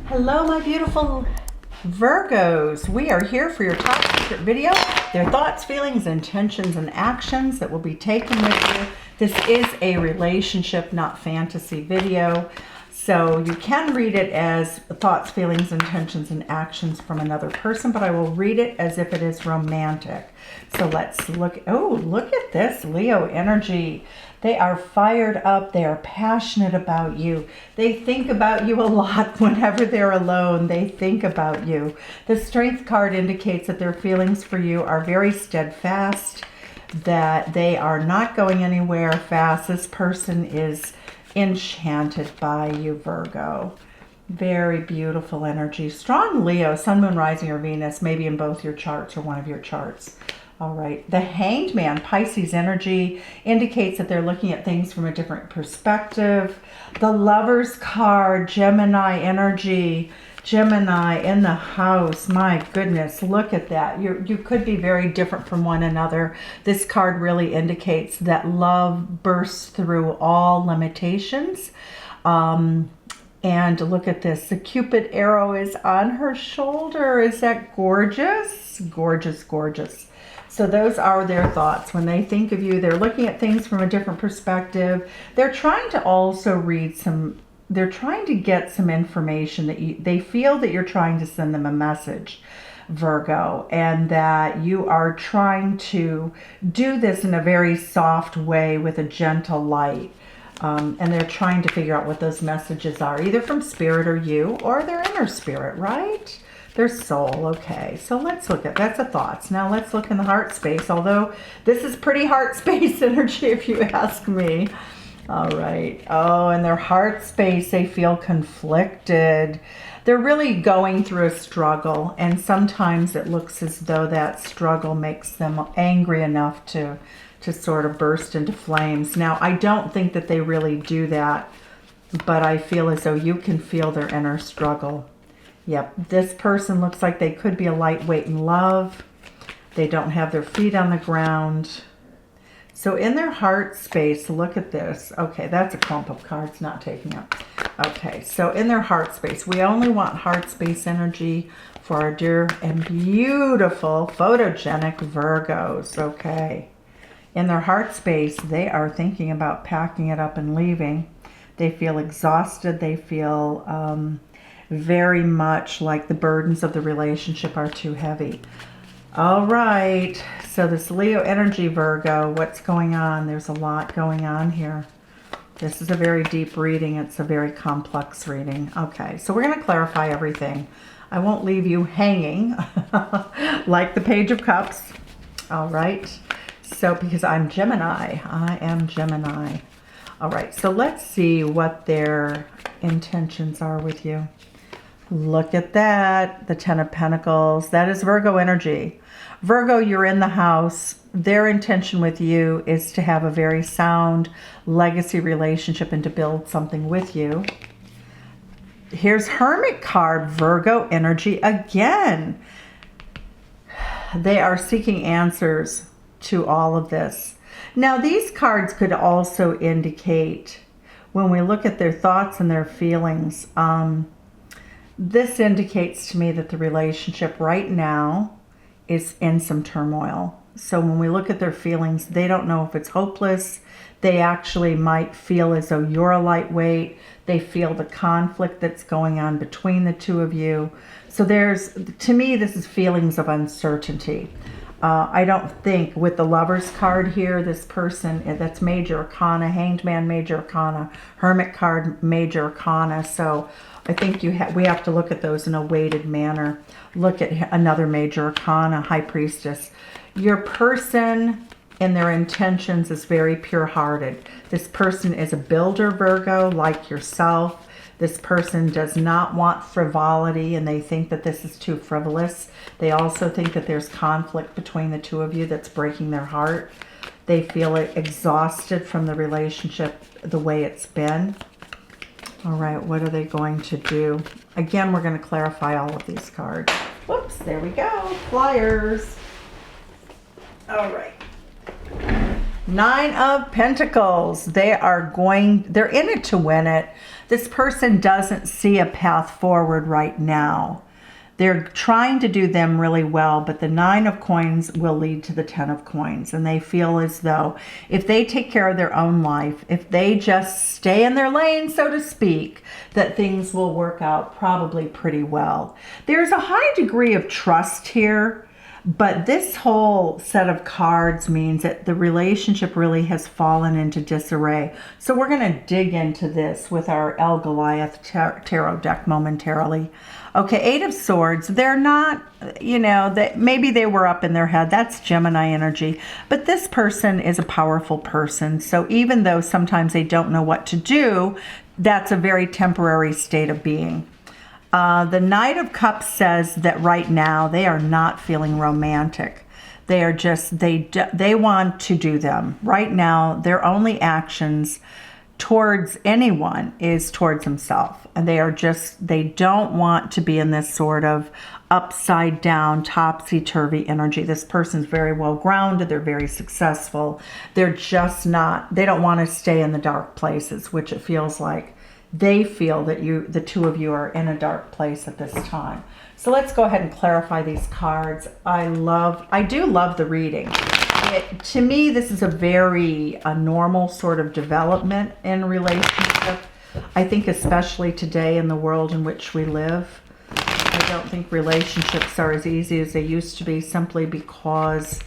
Hello, my beautiful Virgos. We are here for your top secret video. Their thoughts, feelings, intentions, and actions that will be taken with you. This is a relationship, not fantasy video. So you can read it as thoughts, feelings, intentions, and actions from another person, but I will read it as if it is romantic. So let's look. Oh, look at this Leo energy. They are fired up. They are passionate about you. They think about you a lot whenever they're alone. They think about you. The Strength card indicates that their feelings for you are very steadfast, that they are not going anywhere fast. This person is enchanted by you, Virgo. Very beautiful energy. Strong Leo, Sun, Moon, Rising, or Venus, maybe in both your charts or one of your charts. All right. The Hanged Man, Pisces energy, indicates that they're looking at things from a different perspective. The Lovers card, Gemini energy. Gemini in the house. My goodness, look at that. You could be very different from one another. This card really indicates that love bursts through all limitations. And look at this. The Cupid arrow is on her shoulder. Is that gorgeous? Gorgeous, gorgeous. So those are their thoughts. When they think of you, they're looking at things from a different perspective. They're trying to also read some, they're trying to get some information that they feel that you're trying to send them a message, Virgo, and that you are trying to do this in a very soft way with a gentle light. And they're trying to figure out what those messages are, either from spirit or you, or their inner spirit, right? Their soul. Okay, so let's look at, that's the thoughts. Now let's look in the heart space, although this is pretty heart space energy if you ask me. All right. Oh, in their heart space, they feel conflicted. They're really going through a struggle, and sometimes it looks as though that struggle makes them angry enough to sort of burst into flames. Now, I don't think that they really do that, but I feel as though you can feel their inner struggle. Yep, this person looks like they could be a lightweight in love. They don't have their feet on the ground. So in their heart space, look at this. Okay, that's a clump of cards not taking up. Okay, so in their heart space, we only want heart space energy for our dear and beautiful photogenic Virgos. Okay. In their heart space, they are thinking about packing it up and leaving. They feel exhausted. They feel very much like the burdens of the relationship are too heavy. All right, so this Leo energy, Virgo, what's going on? There's a lot going on here. This is a very deep reading. It's a very complex reading. Okay, so we're going to clarify everything. I won't leave you hanging like the Page of Cups. All right, so because I'm Gemini, I am Gemini. All right, so let's see what their intentions are with you. Look at that, the Ten of Pentacles. That is Virgo energy. Virgo, you're in the house. Their intention with you is to have a very sound legacy relationship and to build something with you. Here's Hermit card, Virgo energy again. They are seeking answers to all of this. Now, these cards could also indicate, when we look at their thoughts and their feelings, this indicates to me that the relationship right now is in some turmoil. So when we look at their feelings, they don't know if it's hopeless. They actually might feel as though you're a lightweight. They feel the conflict that's going on between the two of you. So there's, to me, this is feelings of uncertainty. I don't think with the Lovers card here, this person, that's Major Arcana, Hanged Man, Major Arcana, Hermit card, Major Arcana. So I think we have to look at those in a weighted manner. Look at another Major Arcana, High Priestess. Your person in their intentions is very pure-hearted. This person is a builder, Virgo, like yourself. This person does not want frivolity, and they think that this is too frivolous. They also think that there's conflict between the two of you that's breaking their heart. They feel exhausted from the relationship the way it's been. All right, what are they going to do? Again, we're going to clarify all of these cards. Whoops, there we go. Flyers. All right. Nine of Pentacles. They're in it to win it. This person doesn't see a path forward right now. They're trying to do them really well, but the Nine of Coins will lead to the Ten of Coins. And they feel as though if they take care of their own life, if they just stay in their lane, so to speak, that things will work out probably pretty well. There's a high degree of trust here, but this whole set of cards means that the relationship really has fallen into disarray. So we're going to dig into this with our El Goliath tarot deck momentarily. Okay, Eight of Swords. They're not, maybe they were up in their head. That's Gemini energy. But this person is a powerful person. So even though sometimes they don't know what to do, that's a very temporary state of being. The Knight of Cups says that right now they are not feeling romantic. They are just, they want to do them. Right now, their only actions towards anyone is towards himself. And they don't want to be in this sort of upside down, topsy-turvy energy. This person's very well grounded. They're very successful. They're just not, they don't want to stay in the dark places, which it feels like they feel that the two of you are in a dark place at this time. So let's go ahead and clarify these cards. I do love the reading. To me, this is a normal sort of development in relationship. I think especially today in the world in which we live, I don't think relationships are as easy as they used to be, simply because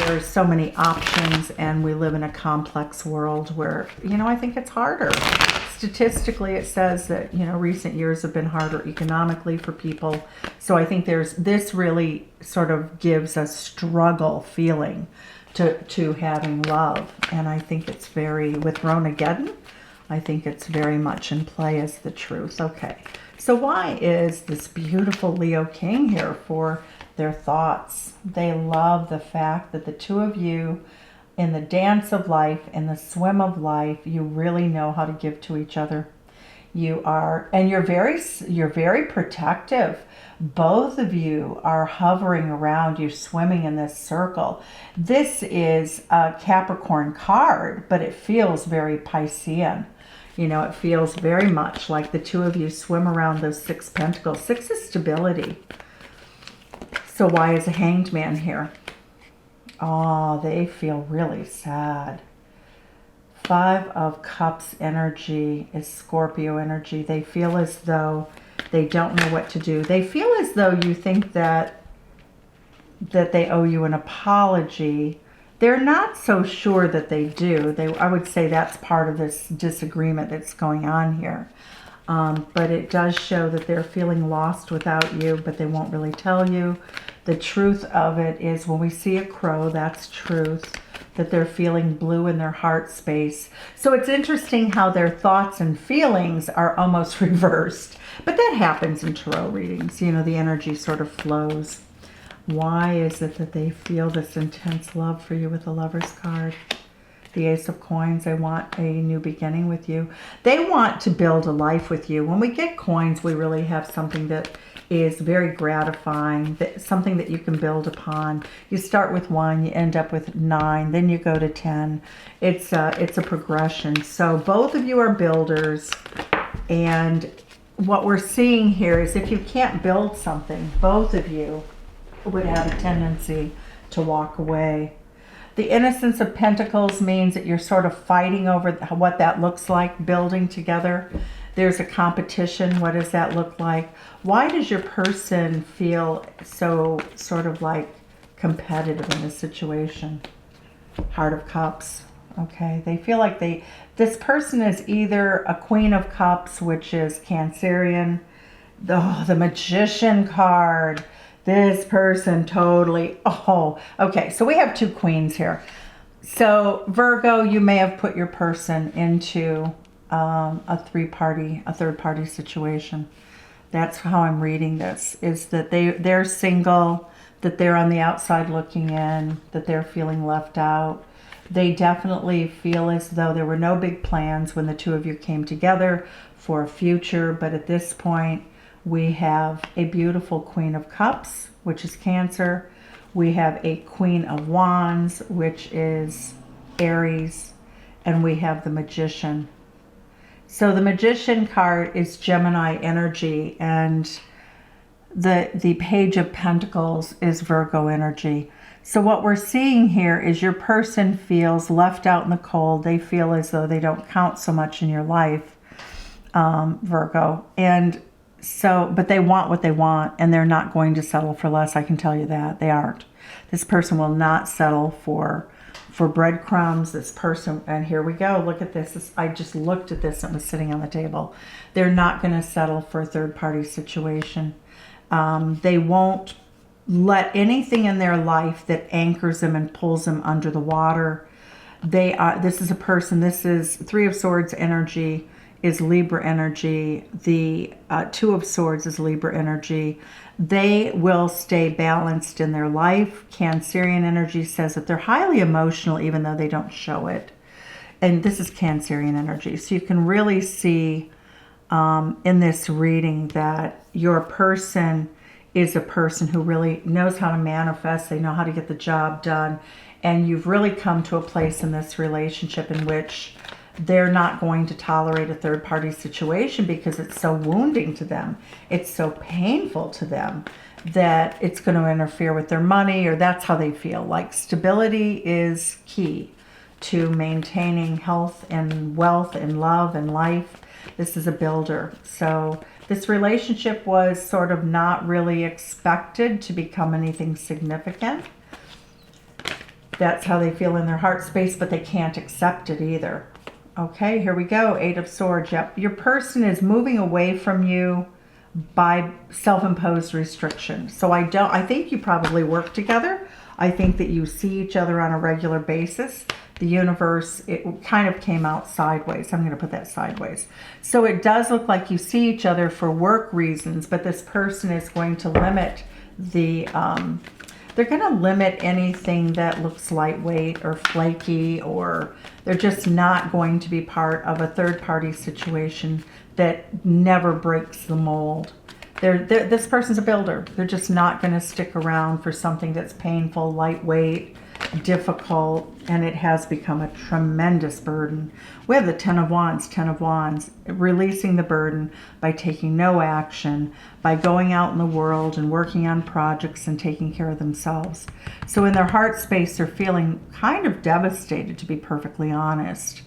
there's so many options and we live in a complex world where, I think it's harder. Statistically, it says that, recent years have been harder economically for people. So I think this really sort of gives a struggle feeling to having love. And I think it's with Ronageddon, I think it's very much in play as the truth. Okay, so why is this beautiful Leo King here for their thoughts? They love the fact that the two of you, in the dance of life, in the swim of life, you really know how to give to each other. You're very protective. Both of you are hovering around, you're swimming in this circle. This is a Capricorn card, but it feels very Piscean. It feels very much like the two of you swim around those Six Pentacles. Six is stability. So why is a Hanged Man here? Oh, they feel really sad. Five of Cups energy is Scorpio energy. They feel as though they don't know what to do. They feel as though you think that they owe you an apology. They're not so sure that they do. I would say that's part of this disagreement that's going on here. But it does show that they're feeling lost without you, but they won't really tell you. The truth of it is, when we see a crow, that's truth, that they're feeling blue in their heart space. So it's interesting how their thoughts and feelings are almost reversed. But that happens in tarot readings. The energy sort of flows. Why is it that they feel this intense love for you with the Lover's card? The Ace of Coins. They want a new beginning with you. They want to build a life with you. When we get coins, we really have something that is very gratifying, something that you can build upon. You start with 1, you end up with 9, then you go to 10. It's a progression. So both of you are builders, and what we're seeing here is if you can't build something, both of you would have a tendency to walk away. The Innocence of Pentacles means that you're sort of fighting over what that looks like, building together. There's a competition. What does that look like? Why does your person feel so sort of like competitive in this situation? Heart of Cups. Okay, they feel like this person is either a Queen of Cups, which is Cancerian. The Magician card. This person totally, okay, so we have two queens here. So Virgo, you may have put your person into a third party situation. That's how I'm reading this, is that they're single, that they're on the outside looking in, that they're feeling left out. They definitely feel as though there were no big plans when the two of you came together for a future, but at this point, we have a beautiful Queen of Cups, which is Cancer. We have a Queen of Wands, which is Aries, and we have the Magician. So the Magician card is Gemini energy, and the Page of Pentacles is Virgo energy. So what we're seeing here is your person feels left out in the cold. They feel as though they don't count so much in your life, Virgo. And so, but they want what they want, and they're not going to settle for less. I can tell you that. They aren't. This person will not settle for breadcrumbs. This person, and here we go. Look at this. I just looked at this and it was sitting on the table. They're not going to settle for a third-party situation. They won't let anything in their life that anchors them and pulls them under the water. This is a person, this is Three of Swords energy, is Libra energy. The Two of Swords is Libra energy. They will stay balanced in their life. Cancerian energy says that they're highly emotional even though they don't show it. And this is Cancerian energy. So you can really see in this reading that your person is a person who really knows how to manifest. They know how to get the job done. And you've really come to a place in this relationship in which they're not going to tolerate a third-party situation because it's so wounding to them. It's so painful to them that it's going to interfere with their money, or that's how they feel. Like stability is key to maintaining health and wealth and love and life. This is a builder. So this relationship was sort of not really expected to become anything significant. That's how they feel in their heart space, but they can't accept it either. Okay, here we go. Eight of Swords. Yep. Your person is moving away from you by self-imposed restriction. So I think you probably work together. I think that you see each other on a regular basis. The universe, it kind of came out sideways. I'm going to put that sideways. So it does look like you see each other for work reasons, but this person is going to limit the, they're going to limit anything that looks lightweight or flaky, or they're just not going to be part of a third-party situation that never breaks the mold. This person's a builder. They're just not going to stick around for something that's painful, lightweight, difficult, and it has become a tremendous burden. We have the Ten of Wands, releasing the burden by taking no action, by going out in the world and working on projects and taking care of themselves. So in their heart space, they're feeling kind of devastated, to be perfectly honest.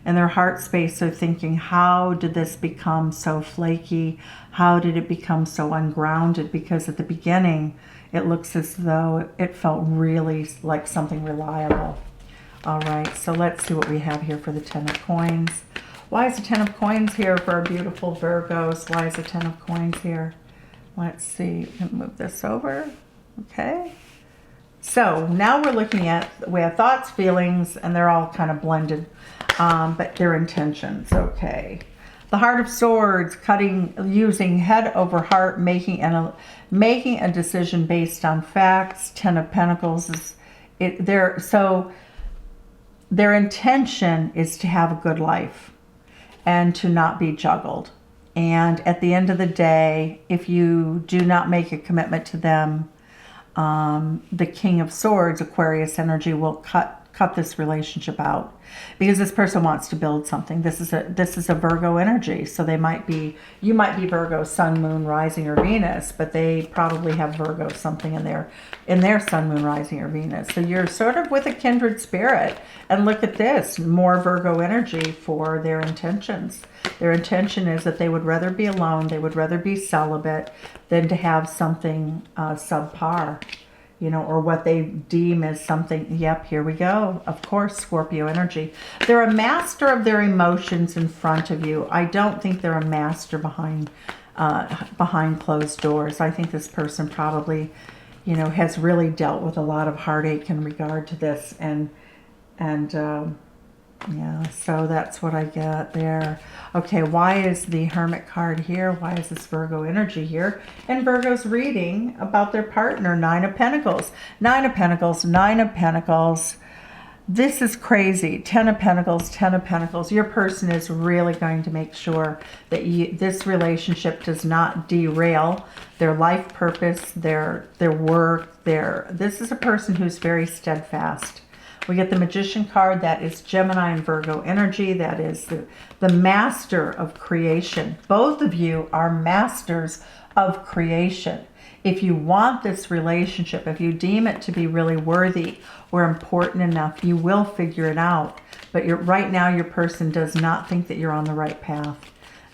In their heart space, they're thinking, how did this become so flaky? How did it become so ungrounded? Because at the beginning, it looks as though it felt really like something reliable. All right, so let's see what we have here for the Ten of Coins. Why is the Ten of Coins here for our beautiful Virgos? Why is the Ten of Coins here? Let's see, move this over. Okay. So now we're looking at, we have thoughts, feelings, and they're all kind of blended, but they're intentions. Okay. The Heart of Swords, using head over heart, making a decision based on facts. Ten of Pentacles so their intention is to have a good life and to not be juggled. And at the end of the day, if you do not make a commitment to them, the King of Swords, Aquarius energy, will cut this relationship out, because this person wants to build something. This is a Virgo energy. So you might be Virgo sun, moon, rising, or Venus, but they probably have Virgo something in their sun, moon, rising, or Venus. So you're sort of with a kindred spirit. And look at this, more Virgo energy for their intentions. Their intention is that they would rather be alone, they would rather be celibate than to have something subpar, or what they deem as something. Yep, here we go. Of course, Scorpio energy. They're a master of their emotions in front of you. I don't think they're a master behind closed doors. I think this person probably, has really dealt with a lot of heartache in regard to this, and yeah, so that's what I get there. Okay, why is the Hermit card here? Why is this Virgo energy here? And Virgo's reading about their partner, Nine of Pentacles. Nine of Pentacles, Nine of Pentacles. This is crazy. 10 of Pentacles, 10 of Pentacles. Your person is really going to make sure that this relationship does not derail their life purpose, their work. This is a person who's very steadfast. We get the Magician card. That is Gemini and Virgo energy. That is the master of creation. Both of you are masters of creation. If you want this relationship, if you deem it to be really worthy or important enough, you will figure it out. But right now, your person does not think that you're on the right path.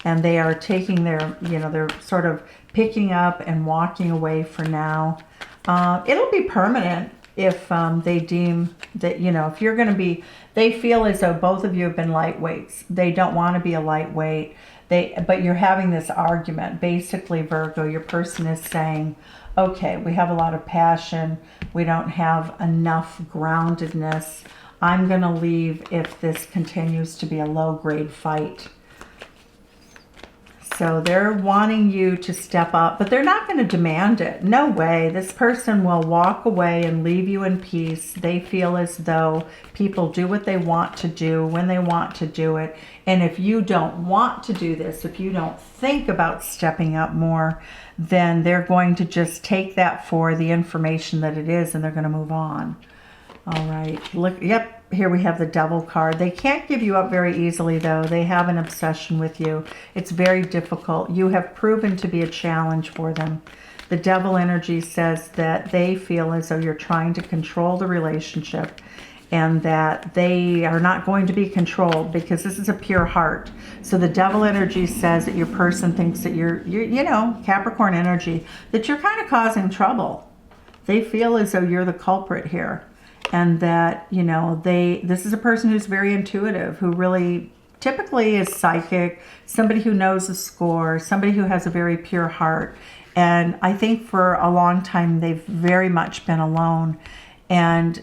And they are taking their, they're sort of picking up and walking away for now. It'll be permanent if they deem that, if you're going to be, they feel as though both of you have been lightweights. They don't want to be a lightweight. But you're having this argument. Basically, Virgo, your person is saying, okay, we have a lot of passion. We don't have enough groundedness. I'm going to leave if this continues to be a low-grade fight. So they're wanting you to step up, but they're not going to demand it. No way. This person will walk away and leave you in peace. They feel as though people do what they want to do when they want to do it. And if you don't want to do this, if you don't think about stepping up more, then they're going to just take that for the information that it is, and they're going to move on. All right. Look, yep. Here we have the Devil card. They can't give you up very easily, though. They have an obsession with you. It's very difficult. You have proven to be a challenge for them. The Devil energy says that they feel as though you're trying to control the relationship and that they are not going to be controlled because this is a pure heart. So the Devil energy says that your person thinks that you're Capricorn energy, that you're kind of causing trouble. They feel as though you're the culprit here. And that, this is a person who's very intuitive, who really typically is psychic, somebody who knows the score, somebody who has a very pure heart. And I think for a long time, they've very much been alone. And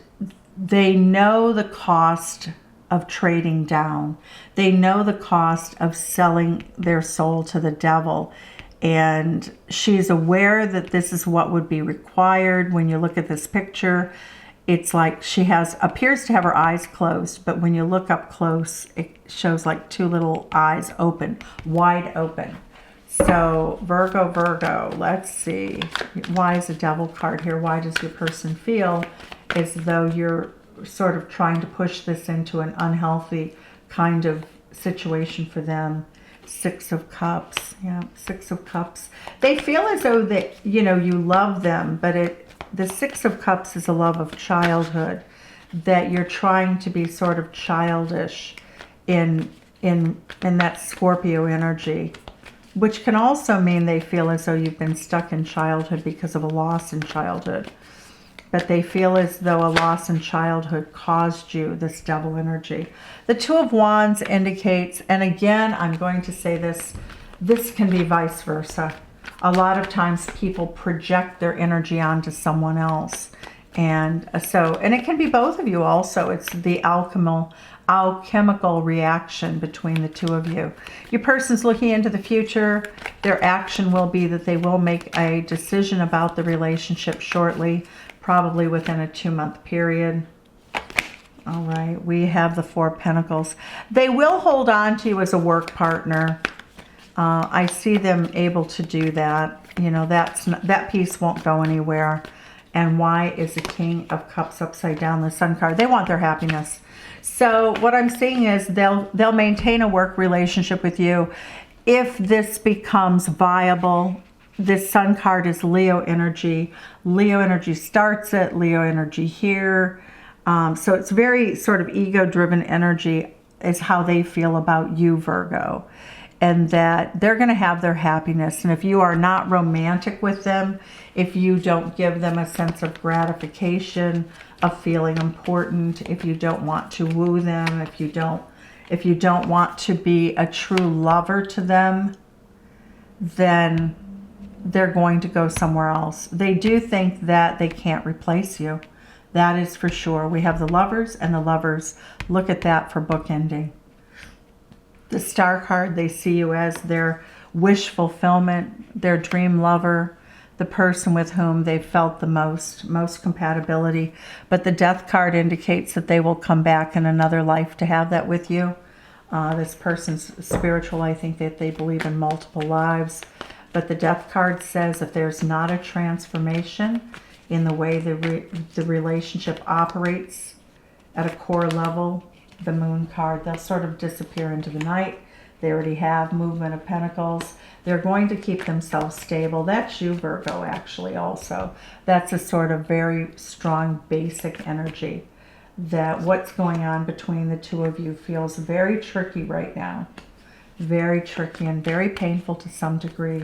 they know the cost of trading down. They know the cost of selling their soul to the devil. And she's aware that this is what would be required. When you look at this picture, it's like she appears to have her eyes closed, but when you look up close, it shows like two little eyes open, wide open. So Virgo, let's see. Why is the Devil card here? Why does your person feel as though you're sort of trying to push this into an unhealthy kind of situation for them? Six of Cups. Yeah, Six of Cups. They feel as though that, you love them, but the Six of Cups is a love of childhood, that you're trying to be sort of childish in that Scorpio energy, which can also mean they feel as though you've been stuck in childhood because of a loss in childhood. But they feel as though a loss in childhood caused you this Devil energy. The Two of Wands indicates, and again, I'm going to say this can be vice versa. A lot of times people project their energy onto someone else. And it can be both of you also. It's the alchemical reaction between the two of you. Your person's looking into the future. Their action will be that they will make a decision about the relationship shortly, probably within a 2-month period. All right, we have the Four of Pentacles. They will hold on to you as a work partner. I see them able to do that. That piece won't go anywhere. And why is the King of Cups upside down, the Sun card? They want their happiness. So what I'm seeing is they'll maintain a work relationship with you if this becomes viable. This Sun card is Leo energy. Leo energy starts it. Leo energy here. So it's very sort of ego-driven energy is how they feel about you, Virgo. And that they're going to have their happiness. And if you are not romantic with them, if you don't give them a sense of gratification, of feeling important, if you don't want to woo them, if you don't want to be a true lover to them, then they're going to go somewhere else. They do think that they can't replace you. That is for sure. We have the Lovers and the Lovers. Look at that for bookending. The Star card, they see you as their wish fulfillment, their dream lover, the person with whom they felt the most compatibility. But the Death card indicates that they will come back in another life to have that with you. This person's spiritual. I think that they believe in multiple lives. But the Death card says if there's not a transformation in the way the relationship operates at a core level, the Moon card, they'll sort of disappear into the night. They already have movement of pentacles. They're going to keep themselves stable. That's you, Virgo, actually, also. That's a sort of very strong, basic energy. That what's going on between the two of you feels very tricky right now. Very tricky and very painful to some degree.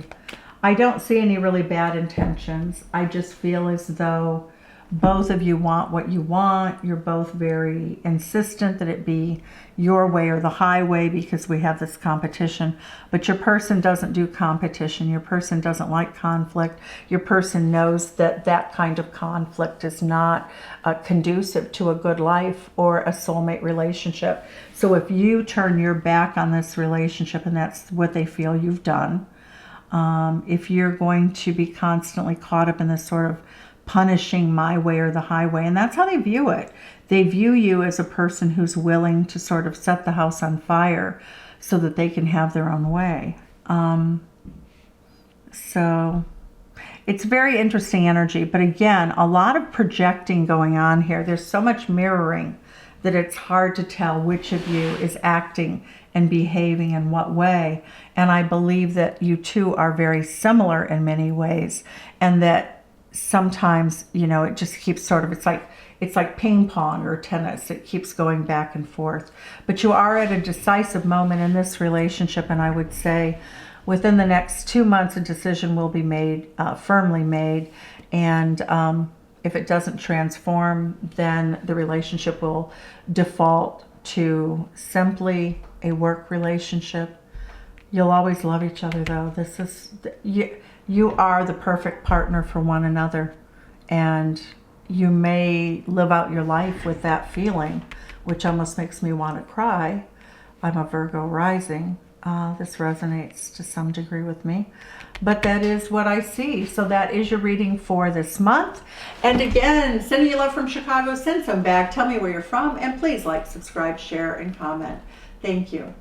I don't see any really bad intentions. I just feel as though both of you want what you want. You're both very insistent that it be your way or the highway because we have this competition. But your person doesn't do competition. Your person doesn't like conflict. Your person knows that that kind of conflict is not conducive to a good life or a soulmate relationship. So if you turn your back on this relationship, and that's what they feel you've done, if you're going to be constantly caught up in this sort of punishing my way or the highway, and that's how they view it. They view you as a person who's willing to sort of set the house on fire so that they can have their own way. So it's very interesting energy, but again, a lot of projecting going on here. There's so much mirroring that it's hard to tell which of you is acting and behaving in what way. And I believe that you two are very similar in many ways, and that sometimes, you know, it just keeps sort of, it's like ping pong or tennis. It keeps going back and forth. But you are at a decisive moment in this relationship, and I would say within the next 2 months, a decision will be made, firmly made. And if it doesn't transform, then the relationship will default to simply a work relationship. You'll always love each other, though. This is, you are the perfect partner for one another, and you may live out your life with that feeling, which almost makes me want to cry. I'm a Virgo rising. This resonates to some degree with me, but that is what I see. So that is your reading for this month. And again, sending you love from Chicago. Send some back. Tell me where you're from, and please like, subscribe, share, and comment. Thank you.